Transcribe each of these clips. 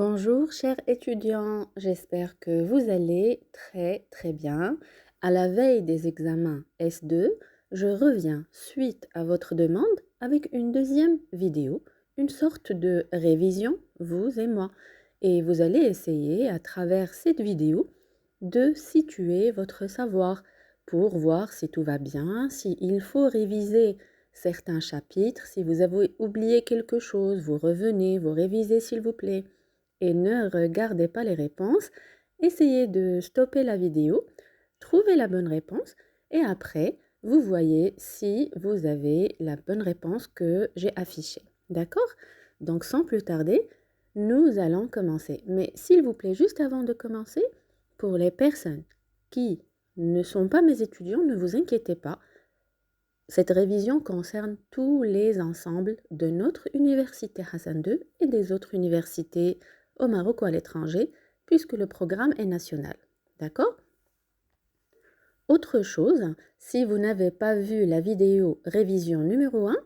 Bonjour chers étudiants, j'espère que vous allez très bien. À la veille des examens S2, je reviens suite à votre demande avec une deuxième vidéo, une sorte de révision, vous et moi. Et vous allez essayer à travers cette vidéo de situer votre savoir pour voir si tout va bien, s'il faut réviser certains chapitres, si vous avez oublié quelque chose, vous revenez, vous révisez s'il vous plaît et ne regardez pas les réponses. Essayez de stopper la vidéo, trouvez la bonne réponse et après, vous voyez si vous avez la bonne réponse que j'ai affichée. D'accord? Donc sans plus tarder, nous allons commencer. Mais s'il vous plaît, juste avant de commencer, pour les personnes qui ne sont pas mes étudiants, ne vous inquiétez pas. Cette révision concerne tous les ensembles de notre université Hassan II et des autres universités au Maroc ou à l'étranger, puisque le programme est national. D'accord? Autre chose, si vous n'avez pas vu la vidéo révision numéro 1,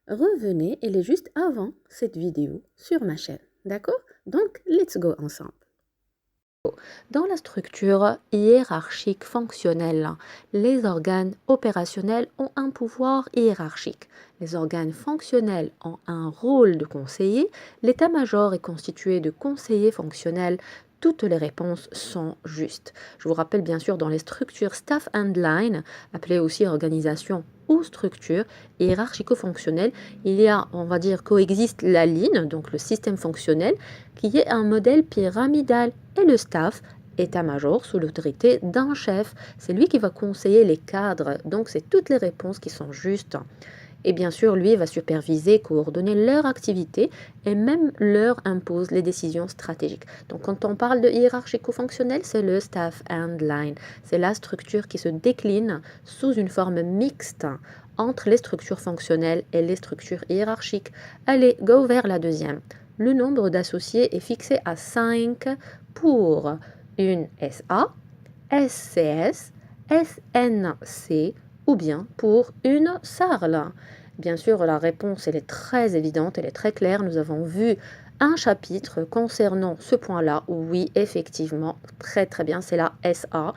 revenez, elle est juste avant cette vidéo sur ma chaîne. D'accord? Donc, let's go ensemble. Dans la structure hiérarchique fonctionnelle, les organes opérationnels ont un pouvoir hiérarchique. Les organes fonctionnels ont un rôle de conseiller. L'état-major est constitué de conseillers fonctionnels. Toutes les réponses sont justes. Je vous rappelle bien sûr dans les structures staff and line, appelées aussi organisation ou structure hiérarchico-fonctionnelle, il y a, on va dire, coexiste la ligne, donc le système fonctionnel, qui est un modèle pyramidal et le staff, état-major, sous l'autorité d'un chef. C'est lui qui va conseiller les cadres, donc c'est toutes les réponses qui sont justes. Et bien sûr, lui va superviser, coordonner leur activité et même leur impose les décisions stratégiques. Donc quand on parle de hiérarchico-fonctionnel, c'est le staff and line. C'est la structure qui se décline sous une forme mixte entre les structures fonctionnelles et les structures hiérarchiques. Allez, go vers la deuxième. Le nombre d'associés est fixé à 5 pour une SA, SCS, SNC ou bien pour une SARL. Bien sûr, la réponse elle est très évidente, elle est très claire. Nous avons vu un chapitre concernant ce point-là. Oui, effectivement, très bien, c'est la SA.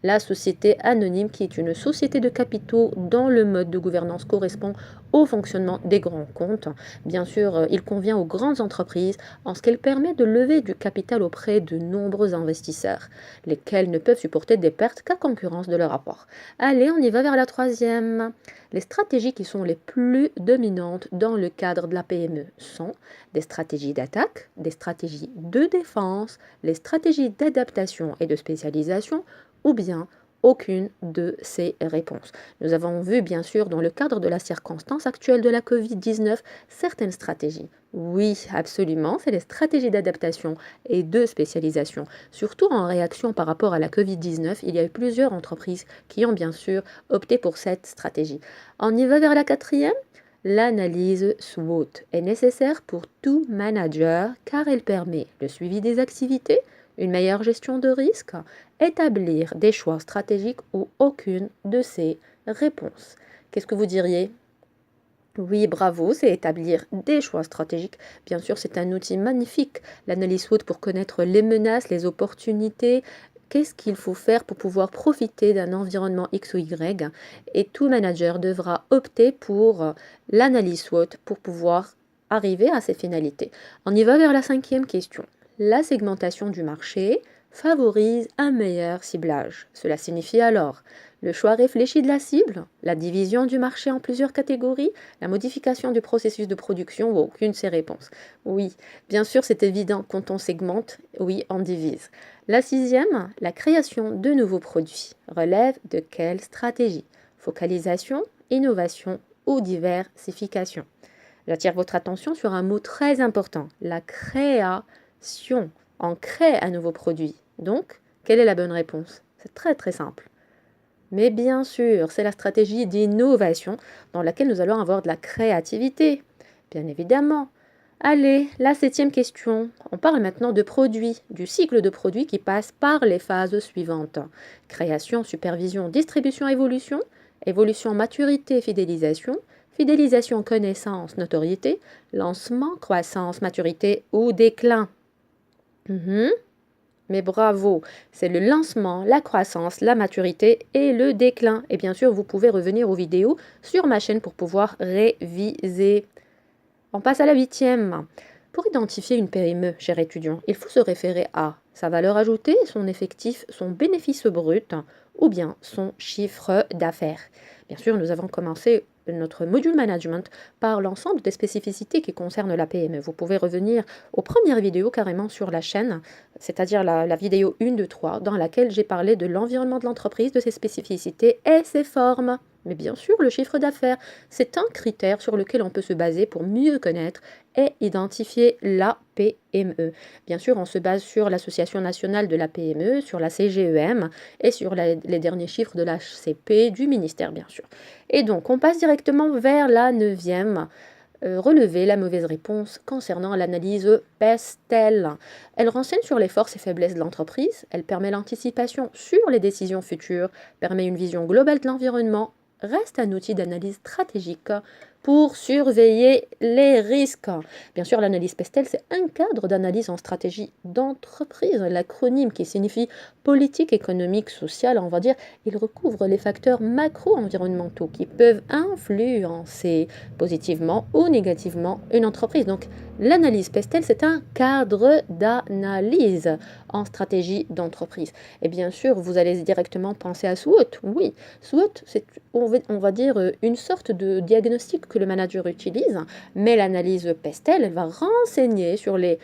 La société anonyme qui est une société de capitaux dont le mode de gouvernance correspond au fonctionnement des grands comptes. Bien sûr, il convient aux grandes entreprises en ce qu'elle permet de lever du capital auprès de nombreux investisseurs, lesquels ne peuvent supporter des pertes qu'à concurrence de leur apport. Allez, on y va vers la troisième. Les stratégies qui sont les plus dominantes dans le cadre de la PME sont des stratégies d'attaque, des stratégies de défense, les stratégies d'adaptation et de spécialisation, ou bien aucune de ces réponses. Nous avons vu bien sûr dans le cadre de la circonstance actuelle de la Covid-19 certaines stratégies. Oui, absolument, c'est les stratégies d'adaptation et de spécialisation. Surtout en réaction par rapport à la Covid-19, il y a eu plusieurs entreprises qui ont bien sûr opté pour cette stratégie. On y va vers la quatrième. L'analyse SWOT est nécessaire pour tout manager car elle permet le suivi des activités, une meilleure gestion de risque, établir des choix stratégiques ou aucune de ces réponses. Qu'est-ce que vous diriez? Oui, bravo, c'est établir des choix stratégiques. Bien sûr, c'est un outil magnifique, l'analyse SWOT, pour connaître les menaces, les opportunités. Qu'est-ce qu'il faut faire pour pouvoir profiter d'un environnement X ou Y? Et tout manager devra opter pour l'analyse SWOT pour pouvoir arriver à ses finalités. On y va vers la cinquième question. La segmentation du marché favorise un meilleur ciblage. Cela signifie alors le choix réfléchi de la cible, la division du marché en plusieurs catégories, la modification du processus de production ou aucune de ces réponses. Oui, bien sûr, c'est évident quand on segmente, oui, on divise. La sixième, la création de nouveaux produits, relève de quelle stratégie? Focalisation, innovation ou diversification. J'attire votre attention sur un mot très important, la création. On crée un nouveau produit. Donc, quelle est la bonne réponse? C'est très simple. Mais bien sûr, c'est la stratégie d'innovation dans laquelle nous allons avoir de la créativité, bien évidemment. Allez, la septième question. On parle maintenant de produits, du cycle de produits qui passe par les phases suivantes. Création, supervision, distribution, évolution, évolution, maturité, fidélisation, fidélisation, connaissance, notoriété, lancement, croissance, maturité ou déclin. Mhm. Mais bravo, c'est le lancement, la croissance, la maturité et le déclin. Et bien sûr, vous pouvez revenir aux vidéos sur ma chaîne pour pouvoir réviser. On passe à la 8e. Pour identifier une PME, cher étudiant, il faut se référer à sa valeur ajoutée, son effectif, son bénéfice brut ou bien son chiffre d'affaires. Bien sûr, nous avons commencé notre module management par l'ensemble des spécificités qui concernent la PME. Vous pouvez revenir aux premières vidéos carrément sur la chaîne, c'est-à-dire la vidéo 1, 2, 3, dans laquelle j'ai parlé de l'environnement de l'entreprise, de ses spécificités et ses formes. Mais bien sûr, le chiffre d'affaires, c'est un critère sur lequel on peut se baser pour mieux connaître et identifier la PME. Bien sûr, on se base sur l'Association nationale de la PME, sur la CGEM et sur les derniers chiffres de l'HCP du ministère, bien sûr. Et donc, on passe directement vers la 9e. Relever la mauvaise réponse concernant l'analyse PESTEL. Elle renseigne sur les forces et faiblesses de l'entreprise, elle permet l'anticipation sur les décisions futures, permet une vision globale de l'environnement, reste un outil d'analyse stratégique pour surveiller les risques. Bien sûr, l'analyse PESTEL, c'est un cadre d'analyse en stratégie d'entreprise. L'acronyme qui signifie politique économique, sociale, on va dire, il recouvre les facteurs macro-environnementaux qui peuvent influencer positivement ou négativement une entreprise. Donc, l'analyse PESTEL, c'est un cadre d'analyse en stratégie d'entreprise. Et bien sûr, vous allez directement penser à SWOT. Oui, SWOT, c'est, on va dire, une sorte de diagnostic que le manager utilise, mais l'analyse PESTEL, elle va renseigner sur les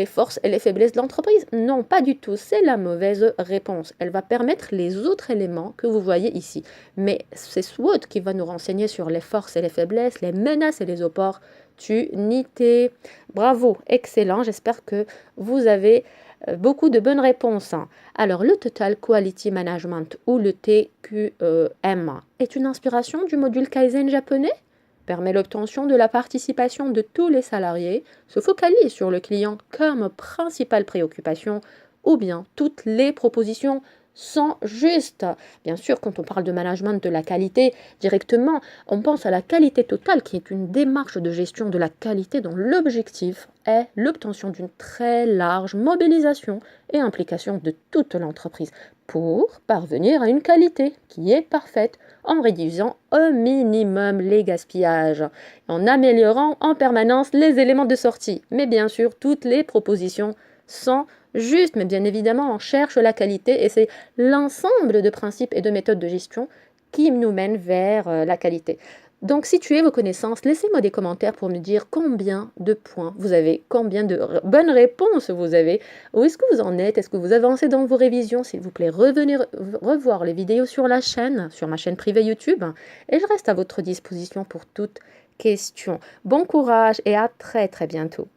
forces et les faiblesses de l'entreprise. Non, pas du tout, c'est la mauvaise réponse. Elle va permettre les autres éléments que vous voyez ici. Mais c'est SWOT qui va nous renseigner sur les forces et les faiblesses, les menaces et les opportunités. Bravo, excellent, j'espère que vous avez beaucoup de bonnes réponses. Alors, le Total Quality Management ou le TQM est une inspiration du module Kaizen japonais, permet l'obtention de la participation de tous les salariés, se focalise sur le client comme principale préoccupation ou bien toutes les propositions sont justes. Bien sûr, quand on parle de management de la qualité, directement, on pense à la qualité totale qui est une démarche de gestion de la qualité dont l'objectif est l'obtention d'une très large mobilisation et implication de toute l'entreprise pour parvenir à une qualité qui est parfaite en réduisant au minimum les gaspillages, en améliorant en permanence les éléments de sortie. Mais bien sûr, toutes les propositions sont justes, mais bien évidemment, on cherche la qualité et c'est l'ensemble de principes et de méthodes de gestion qui nous mènent vers la qualité. Donc, situez vos connaissances, laissez-moi des commentaires pour me dire combien de points vous avez, combien de bonnes réponses vous avez, où est-ce que vous en êtes, est-ce que vous avancez dans vos révisions, s'il vous plaît, revenez revoir les vidéos sur la chaîne, sur ma chaîne privée YouTube, et je reste à votre disposition pour toute question. Bon courage et à très très bientôt.